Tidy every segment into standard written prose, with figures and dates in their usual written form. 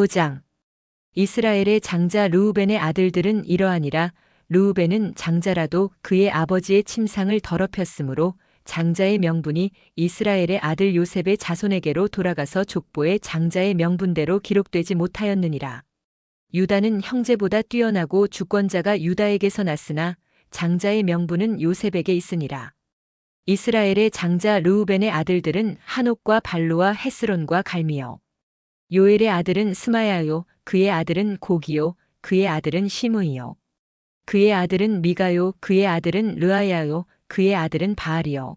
5장. 이스라엘의 장자 르우벤의 아들들은 이러하니라. 르우벤은 장자라도 그의 아버지의 침상을 더럽혔으므로 장자의 명분이 이스라엘의 아들 요셉의 자손에게로 돌아가서 족보의 장자의 명분대로 기록되지 못하였느니라. 유다는 형제보다 뛰어나고 주권자가 유다에게서 났으나 장자의 명분은 요셉에게 있으니라. 이스라엘의 장자 르우벤의 아들들은 한옥과 발루와 헤스론과 갈미요. 요엘의 아들은 스마야요, 그의 아들은 고기요, 그의 아들은 시므이요. 그의 아들은 미가요, 그의 아들은 르아야요, 그의 아들은 바알이요.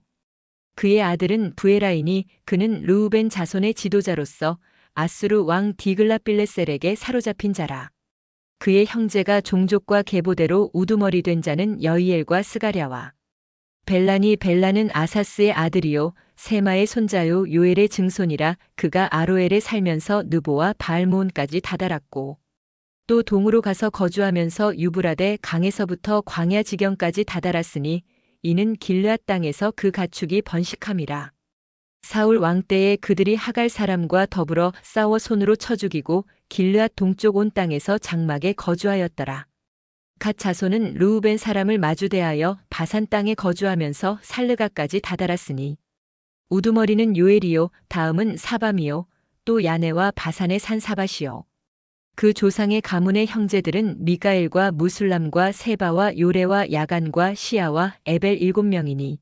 그의 아들은 부에라이니 그는 르우벤 자손의 지도자로서 아수르 왕 디글라빌레셀에게 사로잡힌 자라. 그의 형제가 종족과 계보대로 우두머리 된 자는 여이엘과 스가랴와 벨라는 아사스의 아들이요 세마의 손자요 요엘의 증손이라. 그가 아로엘에 살면서 느보와 바알모온까지 다다랐고 또 동으로 가서 거주하면서 유브라데 강에서부터 광야 지경까지 다다랐으니 이는 길르앗 땅에서 그 가축이 번식함이라. 사울 왕 때에 그들이 하갈 사람과 더불어 싸워 손으로 쳐 죽이고 길르앗 동쪽 온 땅에서 장막에 거주하였더라. 갓 자손은 르우벤 사람을 마주대하여 바산 땅에 거주하면서 살르가까지 다다랐으니 우두머리는 요엘이요 다음은 사밤이요 또 야네와 바산의 산 사밧이요. 그 조상의 가문의 형제들은 미가엘과 무술람과 세바와 요레와 야간과 시아와 에벨 7명이니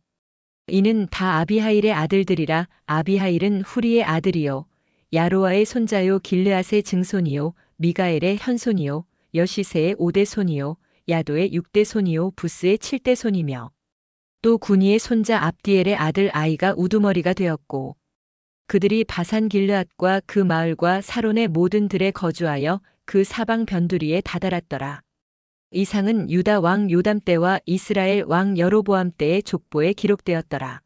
이는 다 아비하일의 아들들이라. 아비하일은 후리의 아들이요 야로아의 손자요 길르앗의 증손이요 미가엘의 현손이요 여시세의 5대 손이요 야도의 6대 손이요 부스의 7대 손이며 또 구니의 손자 압디엘의 아들 아이가 우두머리가 되었고 그들이 바산 길르앗과 그 마을과 사론의 모든 들에 거주하여 그 사방 변두리에 다다랐더라. 이상은 유다 왕 요담 때와 이스라엘 왕 여로보암 때의 족보에 기록되었더라.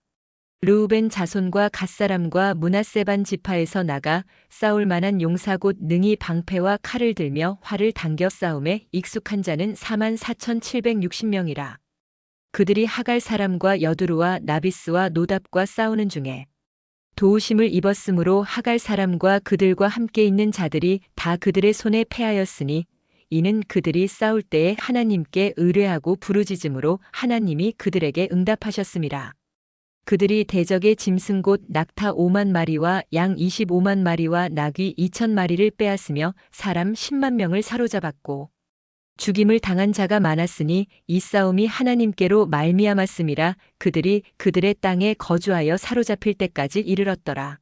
르우벤 자손과 갓사람과 므낫세 반 지파에서 나가 싸울 만한 용사 곧 능히 방패와 칼을 들며 활을 당겨 싸움에 익숙한 자는 44,760명이라. 그들이 하갈 사람과 여두루와 나비스와 노답과 싸우는 중에 도우심을 입었으므로 하갈 사람과 그들과 함께 있는 자들이 다 그들의 손에 패하였으니 이는 그들이 싸울 때에 하나님께 의뢰하고 부르짖음으로 하나님이 그들에게 응답하셨음이라. 그들이 대적의 짐승 곧 낙타 5만 마리와 양 25만 마리와 나귀 2천 마리를 빼앗으며 사람 10만 명을 사로잡았고 죽임을 당한 자가 많았으니 이 싸움이 하나님께로 말미암았음이라. 그들이 그들의 땅에 거주하여 사로잡힐 때까지 이르렀더라.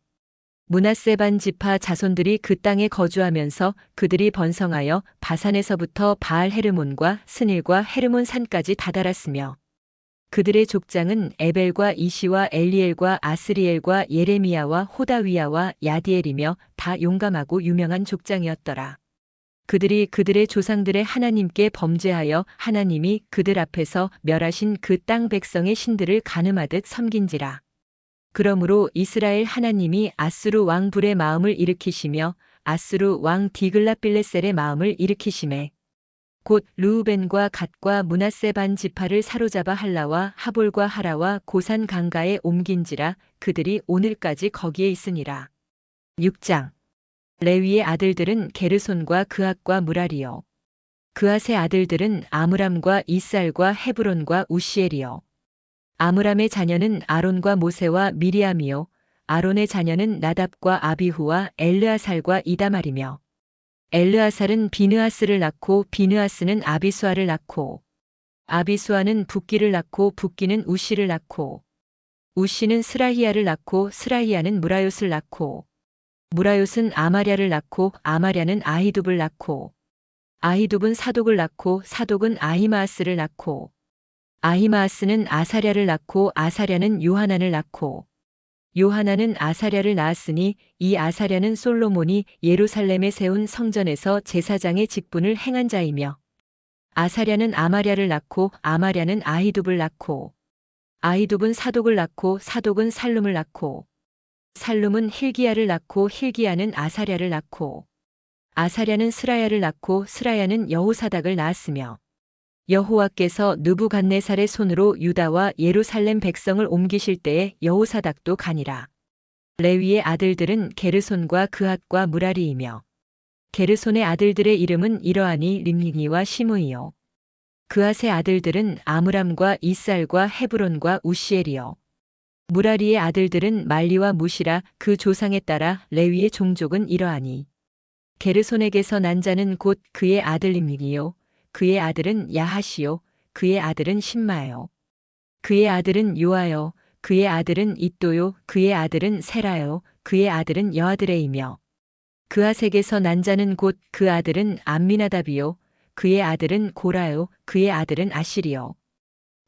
므낫세 반 지파 자손들이 그 땅에 거주하면서 그들이 번성하여 바산에서부터 바알 헤르몬과 스닐과 헤르몬 산까지 다다랐으며 그들의 족장은 에벨과 이시와 엘리엘과 아스리엘과 예레미야와 호다위야와 야디엘이며 다 용감하고 유명한 족장이었더라. 그들이 그들의 조상들의 하나님께 범죄하여 하나님이 그들 앞에서 멸하신 그 땅 백성의 신들을 간음하듯 섬긴지라. 그러므로 이스라엘 하나님이 아수르 왕 불의 마음을 일으키시며 아수르 왕 디글라빌레셀의 마음을 일으키시매 곧 르우벤과 갓과 므낫세 반 지파를 사로잡아 할라와 하볼과 하라와 고산 강가에 옮긴지라. 그들이 오늘까지 거기에 있으니라. 6장. 레위의 아들들은 게르손과 그앗과 무라리요. 그앗의 아들들은 아므람과 이살과 헤브론과 우시엘이요. 아므람의 자녀는 아론과 모세와 미리암이요. 아론의 자녀는 나답과 아비후와 엘르아살과 이다말이며 엘르아살은 비느하스를 낳고 비느하스는 아비수아를 낳고 아비수아는 붓기를 낳고 붓기는 우시를 낳고 우시는 스라히야를 낳고 스라히야는 무라요스를 낳고 무라요스는 아마랴를 낳고 아마랴는 아히둡을 낳고 아히둡은 사독을 낳고 사독은 아히마아스를 낳고 아히마아스는 아사랴를 낳고 아사랴는 요하난을 낳고 요하난은 아사랴를 낳았으니 이 아사랴는 솔로몬이 예루살렘에 세운 성전에서 제사장의 직분을 행한 자이며 아사랴는 아마랴를 낳고 아마랴는 아히둡을 낳고 아히둡은 사독을 낳고 사독은 살룸을 낳고 살룸은 힐기야를 낳고 힐기야는 아사랴를 낳고 아사랴는 스라야를 낳고 스라야는 여호사닥을 낳았으며 여호와께서 느부갓네살의 손으로 유다와 예루살렘 백성을 옮기실 때에 여호사닥도 가니라. 레위의 아들들은 게르손과 그앗과 무라리이며 게르손의 아들들의 이름은 이러하니 림니와 시므이요. 그앗의 아들들은 아므람과 이살과 헤브론과 우시엘이요. 무라리의 아들들은 말리와 무시라. 그 조상에 따라 레위의 종족은 이러하니 게르손에게서 난 자는 곧 그의 아들 림니요. 그의 아들은 야하시요. 그의 아들은 심마요. 그의 아들은 요아요. 그의 아들은 잇도요. 그의 아들은 세라요. 그의 아들은 여아드레이며 그앗에게서 난 자는 곧 그 아들은 암미나답이요. 그의 아들은 고라요. 그의 아들은 아시리요.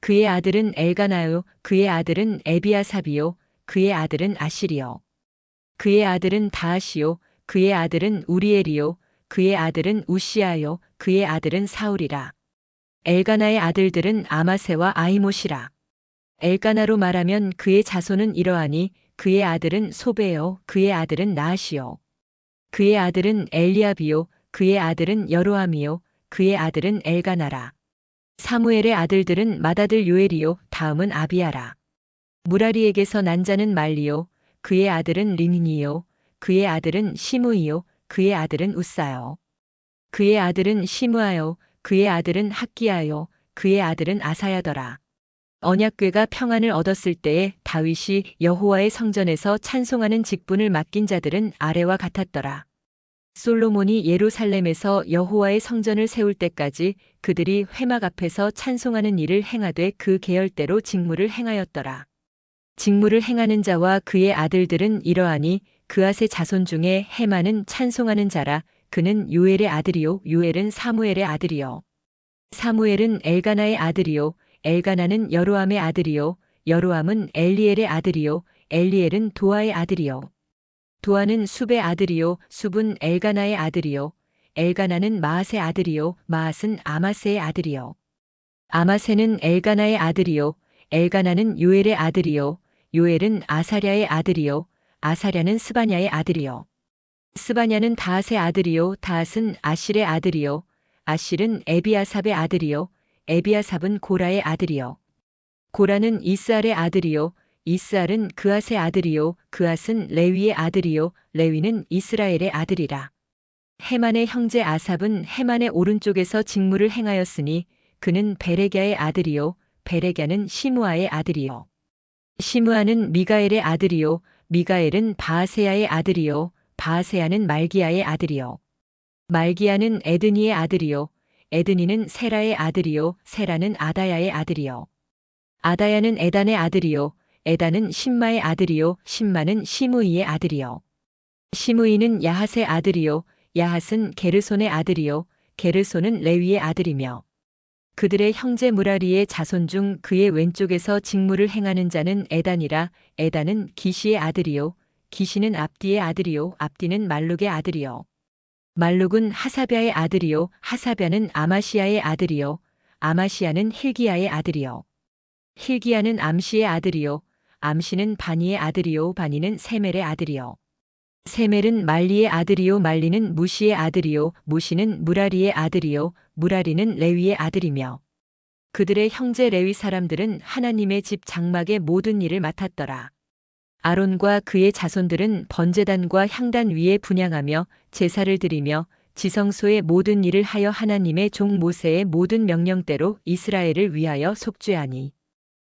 그의 아들은 엘가나요. 그의 아들은 에비아삽이요. 그의 아들은 아시리요. 그의 아들은 다하시요. 그의 아들은 우리엘이요. 그의 아들은 우시아요. 그의 아들은 사울이라. 엘가나의 아들들은 아마세와 아이못이라. 엘가나로 말하면 그의 자손은 이러하니 그의 아들은 소베요. 그의 아들은 나하시요. 그의 아들은 엘리압이요. 그의 아들은 여로함이요. 그의 아들은 엘가나라. 사무엘의 아들들은 맏아들 요엘이요. 다음은 아비아라. 무라리에게서 난 자는 말리요. 그의 아들은 림니요. 그의 아들은 시므이요. 그의 아들은 우사요. 그의 아들은 시므아요. 그의 아들은 학기야요. 그의 아들은 아사야더라. 언약궤가 평안을 얻었을 때에 다윗이 여호와의 성전에서 찬송하는 직분을 맡긴 자들은 아래와 같았더라. 솔로몬이 예루살렘에서 여호와의 성전을 세울 때까지 그들이 회막 앞에서 찬송하는 일을 행하되 그 계열대로 직무를 행하였더라. 직무를 행하는 자와 그의 아들들은 이러하니 그앗의 자손 중에 헤만은 찬송하는 자라. 그는 요엘의 아들이요. 요엘은 사무엘의 아들이요. 사무엘은 엘가나의 아들이요. 엘가나는 여로함의 아들이요. 여로함은 엘리엘의 아들이요. 엘리엘은 도아의 아들이요. 도아는 숲의 아들이요. 숲은 엘가나의 아들이요. 엘가나는 마앗의 아들이요. 마앗은 아마세의 아들이요. 아마세는 엘가나의 아들이요. 엘가나는 요엘의 아들이요. 요엘은 아사랴의 아들이요. 아사랴는 스바냐의 아들이요. 스바냐는 다앗의 아들이요. 다앗은 아실의 아들이요. 아실은 에비아삽의 아들이요. 에비아삽은 고라의 아들이요. 고라는 이스알의 아들이요. 이스알은 그앗의 아들이요. 그앗은 레위의 아들이요. 레위는 이스라엘의 아들이라. 헤만의 형제 아삽은 헤만의 오른쪽에서 직무를 행하였으니 그는 베레갸의 아들이요. 베레갸는 시므아의 아들이요. 시므아는 미가엘의 아들이요. 미가엘은 바아세야의 아들이요. 바아세야는 말기야의 아들이요. 말기야는 에드니의 아들이요. 에드니는 세라의 아들이요. 세라는 아다야의 아들이요. 아다야는 에단의 아들이요. 에단은 심마의 아들이요. 심마는 시므이의 아들이요. 시므이는 야핫의 아들이요. 야핫은 게르손의 아들이요. 게르손은 레위의 아들이며 그들의 형제 무라리의 자손 중 그의 왼쪽에서 직무를 행하는 자는 에단이라. 에단은 기시의 아들이요. 기시는 압디의 아들이요. 압디는 말룩의 아들이요. 말룩은 하사랴의 아들이요. 하사랴는 아마시야의 아들이요. 아마시야는 힐기야의 아들이요. 힐기야는 암시의 아들이요. 암시는 바니의 아들이요. 바니는 세멜의 아들이요. 세멜은 말리의 아들이요. 말리는 무시의 아들이요. 무시는 무라리의 아들이요. 무라리는 레위의 아들이며 그들의 형제 레위 사람들은 하나님의 집 장막의 모든 일을 맡았더라. 아론과 그의 자손들은 번제단과 향단 위에 분향하며 제사를 드리며 지성소의 모든 일을 하여 하나님의 종 모세의 모든 명령대로 이스라엘을 위하여 속죄하니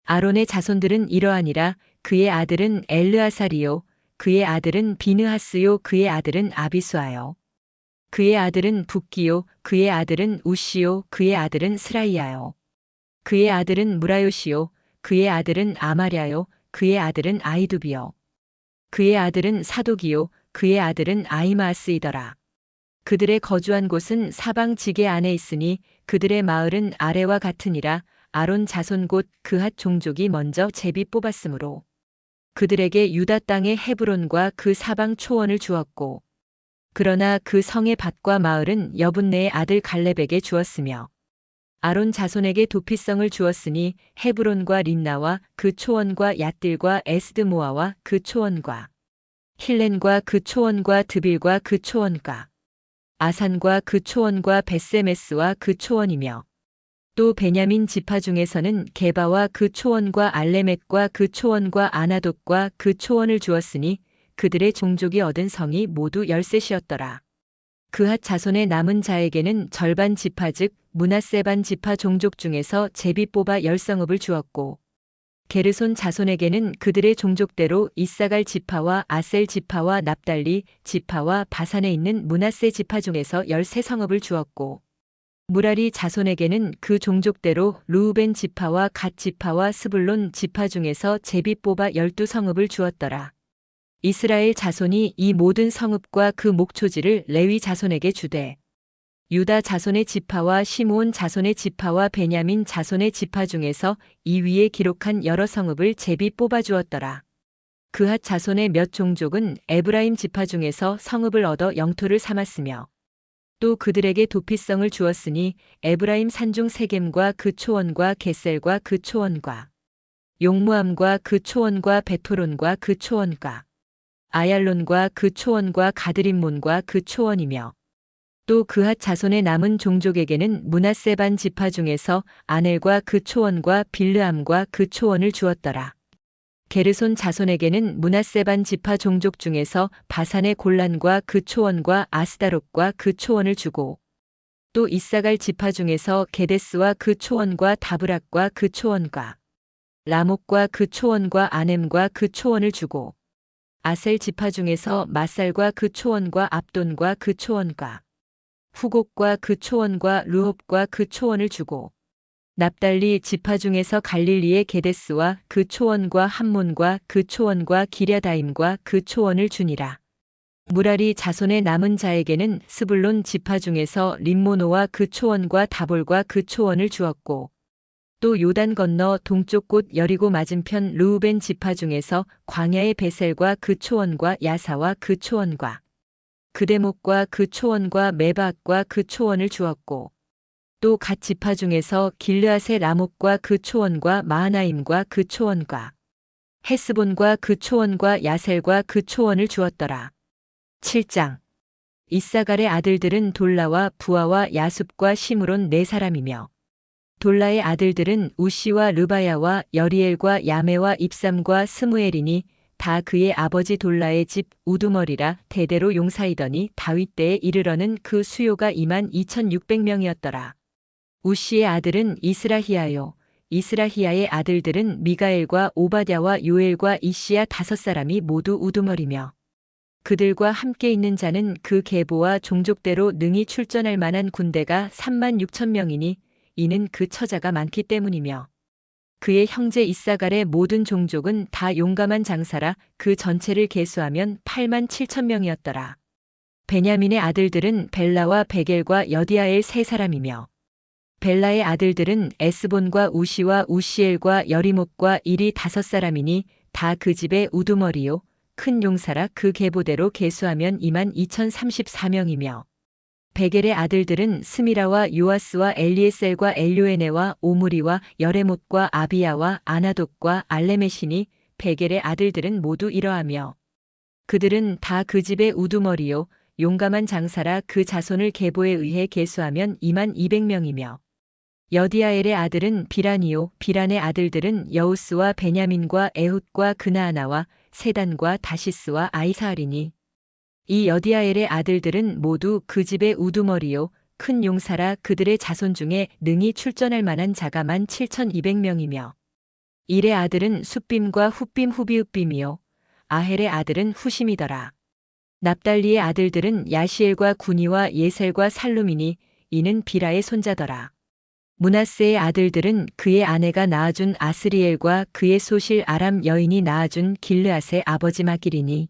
아론의 자손들은 이러하니라. 그의 아들은 엘르아살이요. 그의 아들은 비느하스요. 그의 아들은 아비수아요. 그의 아들은 붓기요. 그의 아들은 우시요. 그의 아들은 스라이야요. 그의 아들은 무라요시요. 그의 아들은 아마랴요. 그의 아들은 아이두비요. 그의 아들은 사독이요. 그의 아들은 아히마아스이더라. 그들의 거주한 곳은 사방 지게 안에 있으니 그들의 마을은 아래와 같으니라. 아론 자손 곧 그핫 종족이 먼저 제비 뽑았으므로 그들에게 유다 땅의 헤브론과 그 사방 초원을 주었고 그러나 그 성의 밭과 마을은 여분네의 아들 갈렙에게 주었으며 아론 자손에게 도피성을 주었으니 헤브론과 린나와 그 초원과 얏딜과 에스드모아와 그 초원과 힐렌과 그 초원과 드빌과 그 초원과 아산과 그 초원과 베세메스와 그 초원이며 또 베냐민 지파 중에서는 게바와 그 초원과 알레멧과 그 초원과 아나돗과 그 초원을 주었으니 그들의 종족이 얻은 성이 모두 13이었더라. 그핫 자손의 남은 자에게는 절반 지파 즉 므낫세 반 지파 종족 중에서 제비 뽑아 열성읍을 주었고 게르손 자손에게는 그들의 종족대로 이사갈 지파와 아셀 지파와 납달리 지파와 바산에 있는 므낫세 지파 중에서 13성읍을 주었고 무라리 자손에게는 그 종족대로 르우벤 지파와 갓 지파와 스불론 지파 중에서 제비 뽑아 12성읍을 주었더라. 이스라엘 자손이 이 모든 성읍과 그 목초지를 레위 자손에게 주되 유다 자손의 지파와 시므온 자손의 지파와 베냐민 자손의 지파 중에서 이 위에 기록한 여러 성읍을 제비 뽑아 주었더라. 그핫 자손의 몇 종족은 에브라임 지파 중에서 성읍을 얻어 영토를 삼았으며 또 그들에게 도피성을 주었으니 에브라임 산중 세겜과 그 초원과 겟셀과 그 초원과 용무암과 그 초원과 베토론과 그 초원과 아얄론과 그 초원과 가드림몬과 그 초원이며 또 그핫 자손의 남은 종족에게는 므낫세 반 지파 중에서 아넬과 그 초원과 빌르암과 그 초원을 주었더라. 게르손 자손에게는 므낫세 반 지파 종족 중에서 바산의 골란과 그 초원과 아스다롯과 그 초원을 주고 또 이사갈 지파 중에서 게데스와 그 초원과 다브락과 그 초원과 라목과 그 초원과 아넴과 그 초원을 주고 아셀 지파 중에서 마살과 그 초원과 압돈과 그 초원과 후곡과 그 초원과 르홉과 그 초원을 주고 납달리 지파 중에서 갈릴리의 게데스와 그 초원과 함몬과 그 초원과 기랴다임과 그 초원을 주니라. 무라리 자손의 남은 자에게는 스불론 지파 중에서 림모노와 그 초원과 다볼과 그 초원을 주었고 또 요단 건너 동쪽 곳 여리고 맞은편 르우벤 지파 중에서 광야의 베셀과 그 초원과 야사와 그 초원과 그데목과 그 초원과 메바앗과 그 초원을 주었고 또 갓 지파 중에서 길르앗의 라목과 그 초원과 마하나임과 그 초원과 헤스본과 그 초원과 야셀과 그 초원을 주었더라. 7장 이사갈의 아들들은 돌라와 부하와 야숲과 시므론 네 사람이며 돌라의 아들들은 우시와 르바야와 여리엘과 야메와 입삼과 스무엘이니 다 그의 아버지 돌라의 집 우두머리라 대대로 용사이더니 다윗 때에 이르러는 그 수요가 22,600명이었더라. 우시의 아들은 이스라히야요. 이스라히야의 아들들은 미가엘과 오바댜와 요엘과 이시야 5사람이 모두 우두머리며 그들과 함께 있는 자는 그 계보와 종족대로 능히 출전할 만한 군대가 36,000명이니 이는 그 처자가 많기 때문이며 그의 형제 이사갈의 모든 종족은 다 용감한 장사라 그 전체를 계수하면 87,000명이었더라. 베냐민의 아들들은 벨라와 베겔과 여디아엘 3사람이며 벨라의 아들들은 에스본과 우시와 우시엘과 여리목과 일이 5사람이니 다 그 집의 우두머리요 큰 용사라 그 계보대로 계수하면 22,034명이며 베겔의 아들들은 스미라와 요아스와 엘리에셀과 엘요에네와 오므리와 여레못과 아비야와 아나독과 알레메시니 베겔의 아들들은 모두 이러하며 그들은 다 그 집의 우두머리요 용감한 장사라 그 자손을 계보에 의해 계수하면 22,000명이며 여디아엘의 아들은 비란이요 비란의 아들들은 여우스와 베냐민과 에훗과 그나아나와 세단과 다시스와 아이사알이니 이 여디아엘의 아들들은 모두 그 집의 우두머리요 큰 용사라 그들의 자손 중에 능히 출전할 만한 자가 17,200명이며 일의 아들은 숫빔과 훗빔 후비읍빔이요 아헬의 아들은 후심이더라. 납달리의 아들들은 야시엘과 구니와 예셀과 살루미니 이는 비라의 손자더라. 므낫세의 아들들은 그의 아내가 낳아준 아스리엘과 그의 소실 아람 여인이 낳아준 길르앗의 아버지 마길이니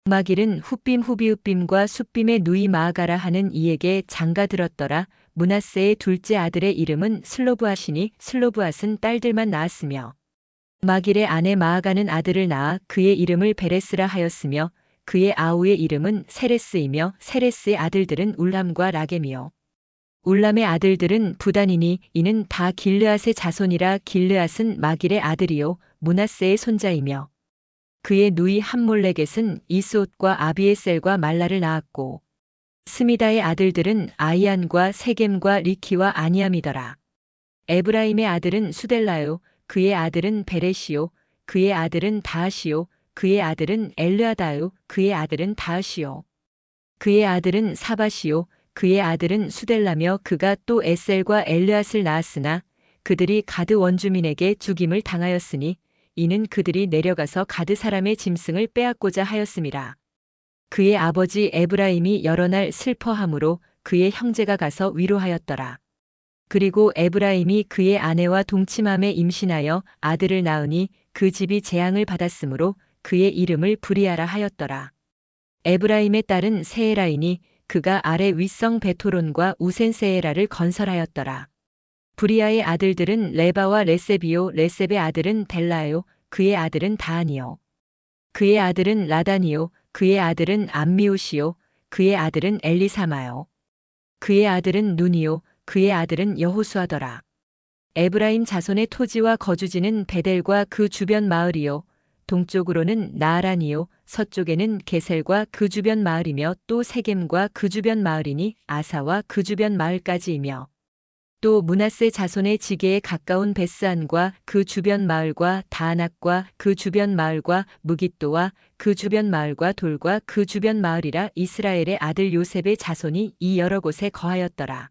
마길은 훗빔 후비읍빔과 숫빔의 누이 마아가라 하는 이에게 장가 들었더라. 므낫세의 둘째 아들의 이름은 슬로브앗이니 슬로브앗은 딸들만 낳았으며 마길의 아내 마아가는 아들을 낳아 그의 이름을 베레스라 하였으며 그의 아우의 이름은 세레스이며 세레스의 아들들은 울람과 라겜이요 울람의 아들들은 부단이니 이는 다 길르앗의 자손이라 길르앗은 마길의 아들이요 므낫세의 손자이며 그의 누이 함몰레겟은 이스옷과 아비에셀과 말라를 낳았고 스미다의 아들들은 아이안과 세겜과 리키와 아니암이더라. 에브라임의 아들은 수델라요 그의 아들은 베레시요 그의 아들은 다하시요 그의 아들은 엘르아다요 그의 아들은 다하시요 그의 아들은 사밧이요 그의 아들은 수델라며 그가 또 에셀과 엘르앗을 낳았으나 그들이 가드 원주민에게 죽임을 당하였으니 이는 그들이 내려가서 가드 사람의 짐승을 빼앗고자 하였음이라. 그의 아버지 에브라임이 여러 날 슬퍼하므로 그의 형제가 가서 위로하였더라. 그리고 에브라임이 그의 아내와 동침함에 임신하여 아들을 낳으니 그 집이 재앙을 받았으므로 그의 이름을 브리아라 하였더라. 에브라임의 딸은 세에라이니 그가 아래 윗성 베토론과 우센세에라를 건설하였더라. 브리아의 아들들은 레바와 레셉이요 레셉의 아들은 델라요 그의 아들은 다한이요 그의 아들은 라단이요 그의 아들은 암미옷이요 그의 아들은 엘리사마요 그의 아들은 눈이요 그의 아들은 여호수아더라. 에브라임 자손의 토지와 거주지는 베델과 그 주변 마을이요 동쪽으로는 나아란이요 서쪽에는 게셀과 그 주변 마을이며 또 세겜과 그 주변 마을이니 아사와 그 주변 마을까지이며 또 므낫세 자손의 지게에 가까운 베스안과 그 주변 마을과 다낙과 그 주변 마을과 무깃도와 그 주변 마을과 돌과 그 주변 마을이라. 이스라엘의 아들 요셉의 자손이 이 여러 곳에 거하였더라.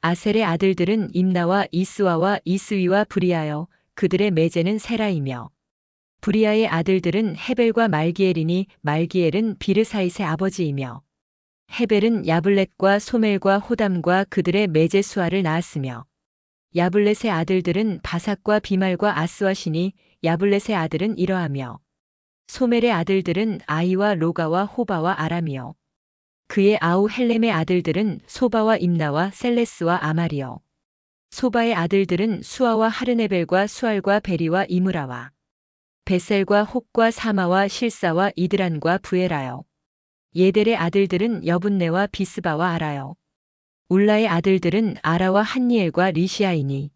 아셀의 아들들은 임나와 이스와와 이스위와 브리아여 그들의 매제는 세라이며 브리아의 아들들은 헤벨과 말기엘이니 말기엘은 비르사잇의 아버지이며 헤벨은 야블렛과 소멜과 호담과 그들의 매제 수아를 낳았으며 야블렛의 아들들은 바삭과 비말과 아스와시니 야블렛의 아들은 이러하며 소멜의 아들들은 아이와 로가와 호바와 아람이요 그의 아우 헬렘의 아들들은 소바와 임나와 셀레스와 아말이요 소바의 아들들은 수아와 하르네벨과 수알과 베리와 이므라와 베셀과 혹과 사마와 실사와 이드란과 부에라요 예델의 아들들은 여분네와 비스바와 아라요 울라의 아들들은 아라와 한니엘과 리시아이니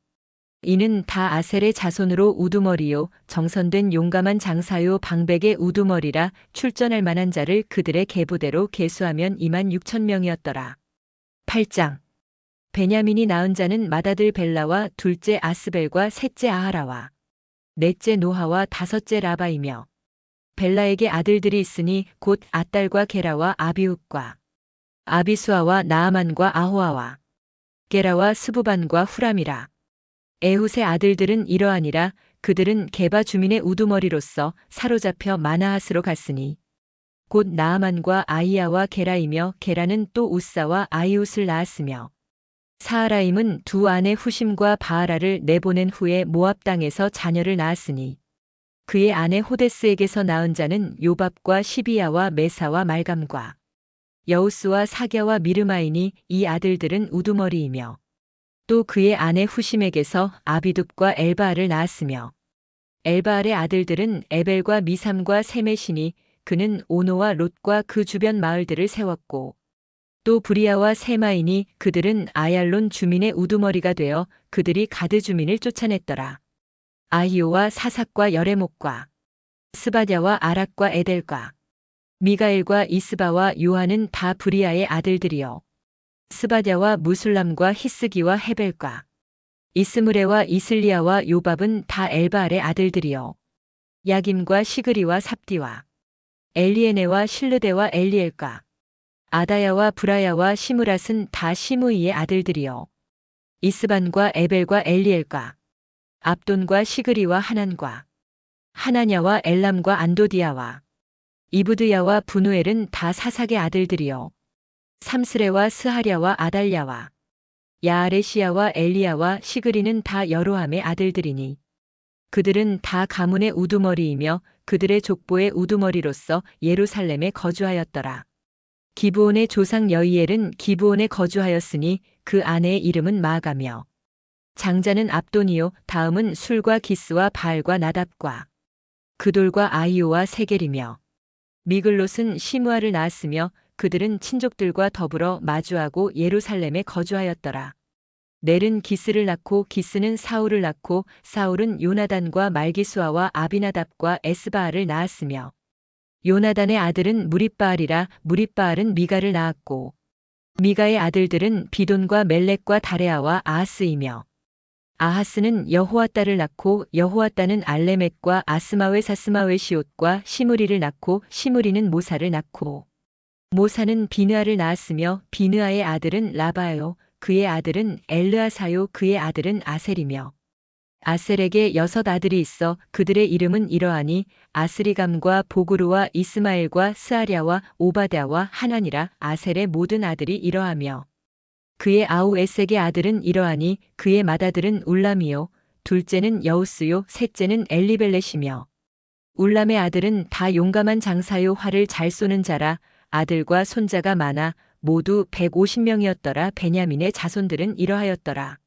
이는 다 아셀의 자손으로 우두머리요 정선된 용감한 장사요 방백의 우두머리라. 출전할 만한 자를 그들의 계보대로 계수하면 26,000명이었더라. 8장 베냐민이 낳은 자는 맏아들 벨라와 둘째 아스벨과 셋째 아하라와 넷째 노하와 다섯째 라바이며 벨라에게 아들들이 있으니 곧 아딸과 게라와 아비웁과 아비수아와 나아만과 아호아와 게라와 스부반과 후람이라. 에훗의 아들들은 이러하니라. 그들은 게바 주민의 우두머리로서 사로잡혀 마나핫으로 갔으니 곧 나아만과 아이야와 게라이며 게라는 또 우사와 아이웃을 낳았으며 사하라임은 두 아내 후심과 바하라를 내보낸 후에 모압 땅에서 자녀를 낳았으니 그의 아내 호데스에게서 낳은 자는 요밥과 시비야와 메사와 말감과 여우스와 사갸와 미르마이니 이 아들들은 우두머리이며 또 그의 아내 후심에게서 아비둡과 엘바알을 낳았으며 엘바알의 아들들은 에벨과 미삼과 세메시니 그는 오노와 롯과 그 주변 마을들을 세웠고 또 브리아와 세마이니 그들은 아얄론 주민의 우두머리가 되어 그들이 가드 주민을 쫓아냈더라. 아히오와 사삭과 여레목과 스바랴와 아락과 에델과 미가엘과 이스바와 요한은 다 브리아의 아들들이요 스바랴와 무술람과 히스기와 헤벨과 이스므레와 이슬리아와 요밥은 다 엘바알의 아들들이요 야김과 시그리와 삽디와 엘리에네와 실르데와 엘리엘과 아다야와 브라야와 시므랏은 다 시므이의 아들들이요 이스반과 에벨과 엘리엘과 압돈과 시그리와 하난과 하나냐와 엘람과 안도디아와 이브드야와 분우엘은 다 사삭의 아들들이요 삼스레와 스하랴와 아달랴와 야아레시야와 엘리야와 시그리는 다 여로함의 아들들이니 그들은 다 가문의 우두머리이며 그들의 족보의 우두머리로서 예루살렘에 거주하였더라. 기브온의 조상 여이엘은 기브온에 거주하였으니 그 아내의 이름은 마가며 장자는 압돈이요 다음은 술과 기스와 바알과 나답과 그돌과 아이오와 세겔이며 미글롯은 시므아를 낳았으며 그들은 친족들과 더불어 마주하고 예루살렘에 거주하였더라. 넬은 기스를 낳고 기스는 사울을 낳고 사울은 요나단과 말기수아와 아비나답과 에스바알을 낳았으며 요나단의 아들은 무립바알이라. 무립바알은 미가를 낳았고 미가의 아들들은 비돈과 멜렉과 다레아와 아하스이며 아하스는 여호와따를 낳고 여호와따는 알레멕과 아스마웨 사스마웨 시옷과 시므리를 낳고 시므리는 모사를 낳고 모사는 비느아를 낳았으며 비느아의 아들은 라바요 그의 아들은 엘르아사요 그의 아들은 아셀이며 아셀에게 6 아들이 있어 그들의 이름은 이러하니 아스리감과 보그루와 이스마엘과 스아랴와 오바댜와 하나니라. 아셀의 모든 아들이 이러하며 그의 아우 에색의 아들은 이러하니 그의 맏아들은 울람이요 둘째는 여우스요 셋째는 엘리벨렛이며 울람의 아들은 다 용감한 장사요 활을 잘 쏘는 자라. 아들과 손자가 많아 모두 150명이었더라. 베냐민의 자손들은 이러하였더라.